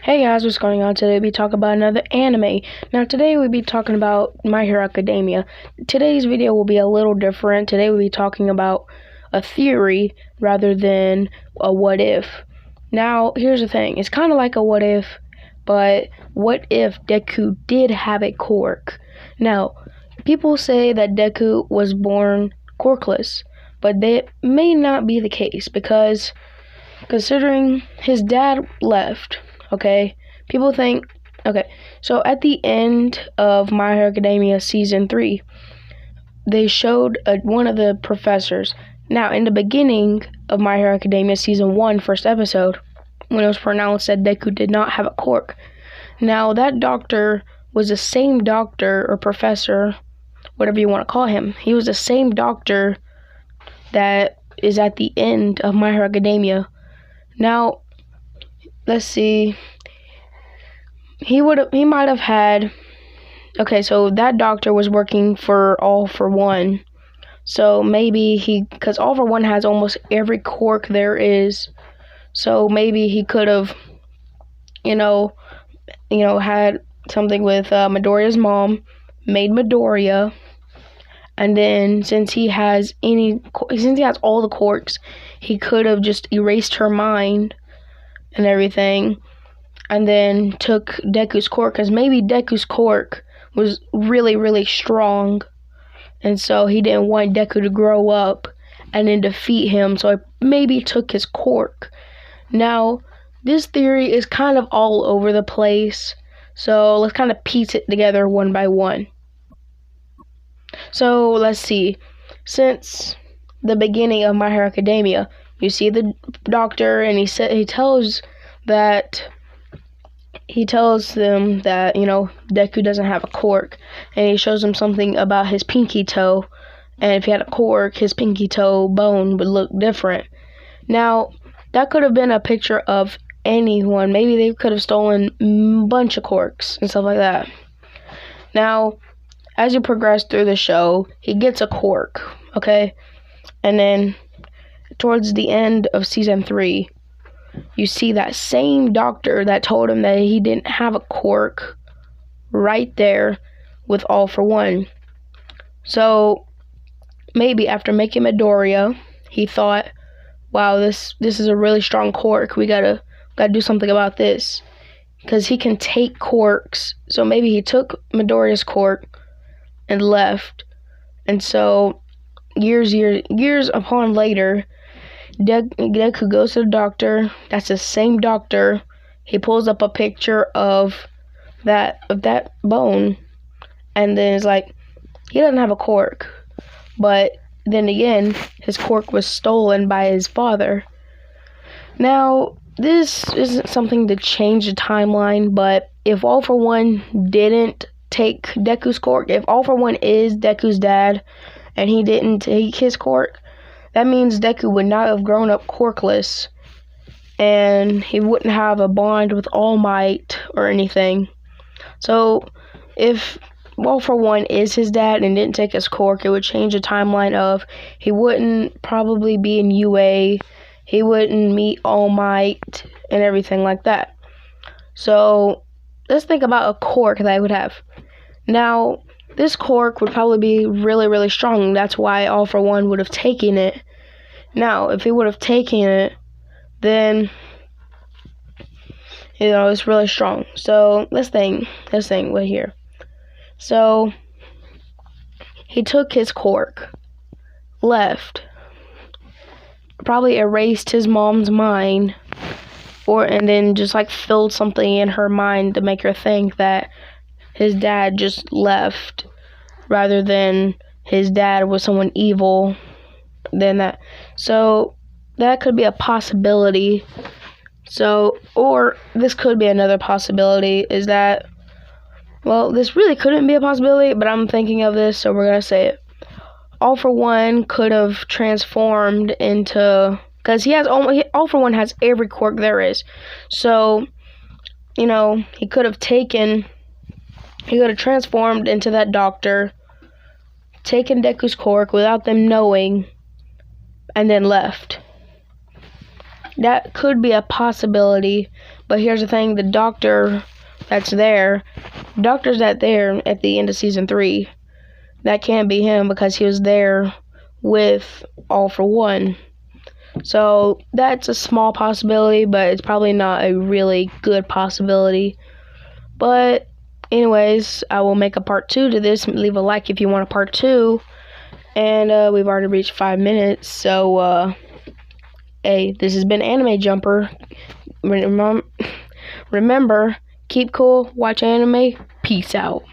Hey guys, what's going on? Today we talk about another anime. Now today we'll be talking about My Hero Academia. Today's video will be a little different. Today we'll be talking about a theory rather than a what if. Now here's the thing, it's kind of like a what if, but what if Deku did have a quirk? Now, people say that Deku was born quirkless, but that may not be the case because considering his dad left. Okay, people think, okay, so at the end of My Hero Academia Season 3, they showed one of the professors. Now, in the beginning of My Hero Academia Season 1, first episode, when it was pronounced that Deku did not have a quirk. Now, that doctor was the same doctor or professor, whatever you want to call him. He was the same doctor that is at the end of My Hero Academia. Now, let's see. He might have had. Okay, so that doctor was working for All For One. So maybe because All For One has almost every quirk there is. So maybe he could have, had something with Midoriya's mom, made Midoriya, and then since he has all the quirks, he could have just erased her mind and everything, and then took Deku's quirk, because maybe Deku's quirk was really, really strong, and so he didn't want Deku to grow up and then defeat him, so he maybe took his quirk. Now, this theory is kind of all over the place, so let's kind of piece it together one by one. So, let's see. Since the beginning of My Hero Academia, you see the doctor, and he tells them that, Deku doesn't have a quirk, and he shows them something about his pinky toe, and if he had a quirk, his pinky toe bone would look different. Now, that could have been a picture of anyone. Maybe they could have stolen a bunch of quirks and stuff like that. Now, as you progress through the show, he gets a quirk, okay? And then towards the end of Season 3, you see that same doctor that told him that he didn't have a quirk right there with All For One. So maybe after making Midoriya, he thought, wow, this is a really strong quirk. We gotta do something about this, because he can take quirks. So maybe he took Midoriya's quirk and left. And so years upon later, Deku goes to the doctor. That's the same doctor. He pulls up a picture of that bone, and then it's like, he doesn't have a quirk. But then again, his quirk was stolen by his father. Now, this isn't something to change the timeline, but if All For One didn't take Deku's quirk, if All For One is Deku's dad and he didn't take his quirk, that means Deku would not have grown up quirkless, and he wouldn't have a bond with All Might or anything. So if All For One is his dad and didn't take his quirk, it would change the timeline of he wouldn't probably be in UA, he wouldn't meet All Might and everything like that. So let's think about a quirk that I would have. Now, this quirk would probably be really, really strong. That's why All For One would have taken it. Now, if he would have taken it, then, it's really strong. So, let's think right here. So, he took his quirk, left, probably erased his mom's mind, and then just filled something in her mind to make her think that his dad just left, rather than his dad was someone evil than that. So that could be a possibility. So, or this could be another possibility, is that, well, this really couldn't be a possibility, but I'm thinking of this, so we're gonna say it. All For One could have transformed into, because All For One has every quirk there is. So, he could have transformed into that doctor, taken Deku's quirk without them knowing, and then left. that could be a possibility. But here's the thing: the doctor's there at the end of season 3. That can't be him because he was there with All For One. So that's a small possibility, but it's probably not a really good possibility. But anyways, I will make a part 2 to this. Leave a like if you want a part 2. And we've already reached 5 minutes. So hey, this has been Anime Jumper. Remember, keep cool, watch anime. Peace out.